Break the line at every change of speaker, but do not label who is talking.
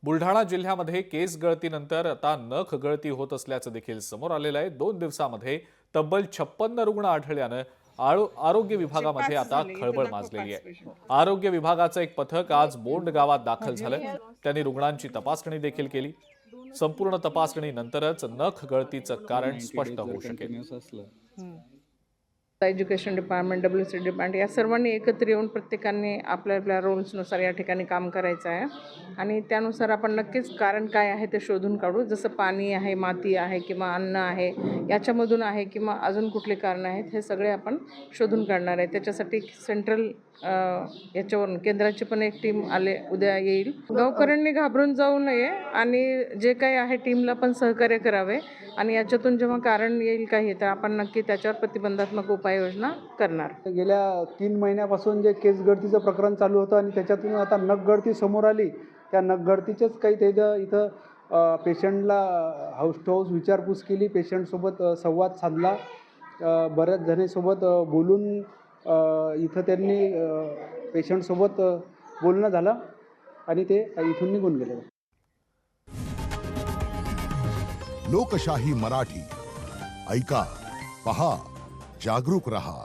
बुलढाणा जिल्ह्यामध्ये केस गळतीनंतर आता नख गळती होत असल्याचं देखील समोर आलेलं आहे। 2 दिवसांमध्ये तब्बल 56 रुग्ण आढळल्यानं आरोग्य विभागामध्ये आता खळबळ माजलेली आहे। आरोग्य विभागाचं एक पथक आज बोंड गावात दाखल झालं। त्यांनी रुग्णांची तपासणी देखील केली। संपूर्ण तपासणीनंतरच नख गळतीचं कारण स्पष्ट होऊ शकेल।
एज्युकेशन डिपार्टमेंट, WC डिपार्टमेंट या सर्वांनी एकत्र येऊन प्रत्येकाने आपल्या आपल्या रोल्सनुसार या ठिकाणी काम करायचं आहे आणि त्यानुसार आपण नक्कीच कारण काय आहे ते शोधून काढू। जसं पाणी आहे, माती आहे किंवा अन्न आहे याच्यामधून आहे किंवा अजून कुठले कारण आहेत हे सगळे आपण शोधून काढणार आहे। त्याच्यासाठी सेंट्रल याच्यावरून केंद्राची पण एक टीम उद्या येईल। गावकऱ्यांनी घाबरून जाऊ नये आणि जे काही आहे टीमला पण सहकार्य करावे आणि याच्यातून जेव्हा कारण येईल काही तर आपण नक्की त्याच्यावर प्रतिबंधात्मक उपाययोजना करणार।
गेल्या 3 महिन्यापासून जे केस गळतीचं प्रकरण चालू होतं आणि त्याच्यातून आता नख गळती समोर आली। त्या नख गळतीचेच काही इथं पेशंटला हाऊस टू हाऊस विचारपूस केली, पेशंटसोबत संवाद साधला, बऱ्याच जणांसोबत बोलून इथं त्यांनी पेशंटसोबत बोलणं झालं आणि ते इथून निघून गेले।
लोकशाही मराठी ऐका, पहा, जागरूक रहा।